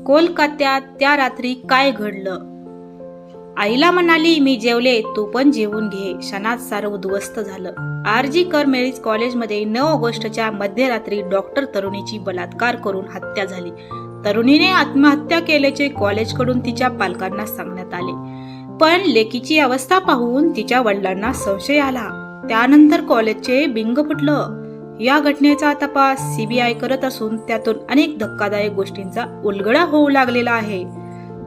कोलकात्यात त्या रात्री काय घडलं? आईला म्हणाली, मी जेवले, तू पण जेवून घे. क्षणात सारं उद्ध्वस्त झालं. आर.जी. कर मेरीज कॉलेजमध्ये 9 ऑगस्टच्या मध्यरात्री डॉक्टर तरुणीची बलात्कार करून हत्या झाली. तरुणीने आत्महत्या केल्याचे कॉलेजकडून तिच्या पालकांना सांगण्यात आले. पण लेकीची अवस्था पाहून तिच्या वडिलांना संशय आला. त्यानंतर कॉलेजचे बिंग फुटलं. या घटनेचा तपास सीबीआय करत असून त्यातून अनेक धक्कादायक गोष्टींचा उलगडा होऊ लागलेला आहे.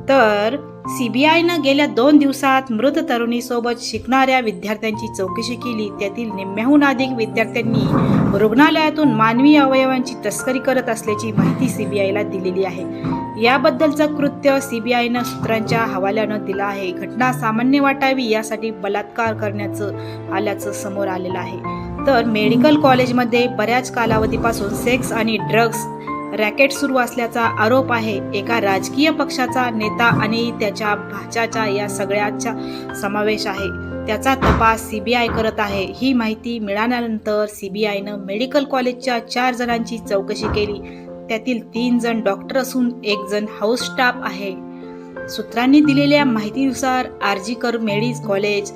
तर सीबीआयनं गेल्या 2 दिवसात मृत तरुणीसोबत शिकणाऱ्या विद्यार्थ्यांची चौकशी केली. त्यातील निम्म्याहून अधिक विद्यार्थ्यांनी रुग्णालयातून मानवी अवयवांची तस्करी करत असल्याची माहिती सीबीआयला दिलेली आहे. याबद्दलचं कृत्य सीबीआयनं सूत्रांच्या हवाल्यानं दिलं आहे. घटना सामान्य वाटावी यासाठी बलात्कार करण्याचं आल्याचं समोर आलेलं आहे. तर मेडिकल कॉलेजमध्ये बऱ्याच कालावधीपासून सेक्स आणि ड्रग्ज रॅकेट सुरू असल्याचा आरोप आहे. एका राजकीय पक्षाचा नेता आणि त्याच्या भाच्याचा या सगळ्याचा समावेश आहे. त्याचा तपास सीबीआय करत आहे. ही माहिती मिळाल्यानंतर सीबीआयनं मेडिकल कॉलेजच्या 4 जणांची चौकशी केली. त्यातील 3 जण डॉक्टर असून 1 जण हाऊस स्टाफ आहे. सूत्रांनी दिलेल्या माहितीनुसार आर.जी. कर मेरीज कॉलेज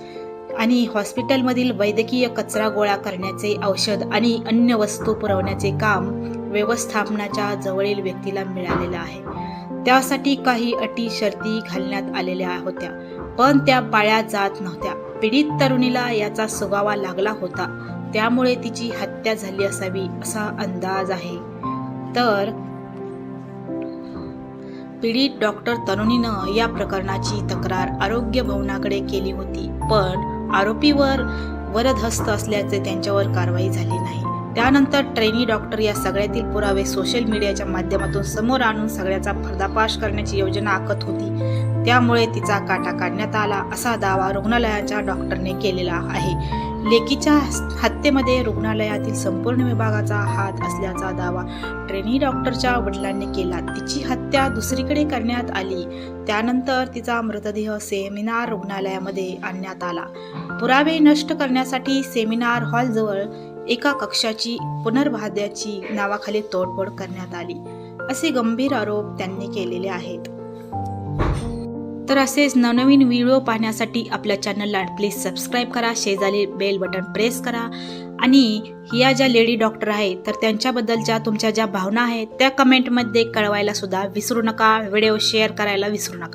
आणि हॉस्पिटलमधील वैद्यकीय कचरा गोळा करण्याचे, औषध आणि अन्य वस्तू पुरवण्याचे काम व्यवस्थापनाच्या जवळील व्यक्तीला मिळालेलं आहे. त्यासाठी काही अटी शर्ती घालण्यात आलेल्या होत्या, पण त्या पाळल्या जात नव्हत्या. पीडित तरुणीला याचा सुगावा लागला होता, त्यामुळे तिची हत्या झाली असावी असा अंदाज आहे. तर पीडित डॉक्टर तरुणीनं या प्रकरणाची तक्रार आरोग्य भवनाकडे केली होती, पण आरोपीवर वरदहस्त असल्याचे त्यांच्यावर कारवाई झाली नाही. त्यानंतर ट्रेनी डॉक्टर या सगळ्यातील पुरावे सोशल मीडियाच्या माध्यमातून समोर आणून सगळ्याचा पर्दाफाश करण्याची योजना आखत होती. त्यामुळे तिचा काटा काढण्यात आला असा दावा रुग्णालयाच्या डॉक्टरने केलेला आहे. लेकीच्या हत्येमध्ये रुग्णालयातील संपूर्ण विभागाचा हात असल्याचा दावा ट्रेनी डॉक्टरच्या वडिलांनी केला. तिची हत्या दुसरीकडे करण्यात आली. त्यानंतर तिचा मृतदेह सेमिनार रुग्णालयामध्ये आणण्यात आला. पुरावे नष्ट करण्यासाठी सेमिनार हॉलजवळ एका कक्षाची पुनर्बांधण्याची नावाखाली तोडफोड करण्यात आली, असे गंभीर आरोप त्यांनी केलेले आहेत. तर असेच नवनवीन व्हिडिओ पाहण्यासाठी आपल्या चॅनलला प्लीज सबस्क्राईब करा, शेजारी बेल बटन प्रेस करा आणि या ज्या लेडी डॉक्टर आहेत तर त्यांच्याबद्दलच्या तुमच्या ज्या भावना आहेत त्या कमेंटमध्ये कळवायला सुद्धा विसरू नका. व्हिडिओ शेअर करायला विसरू नका.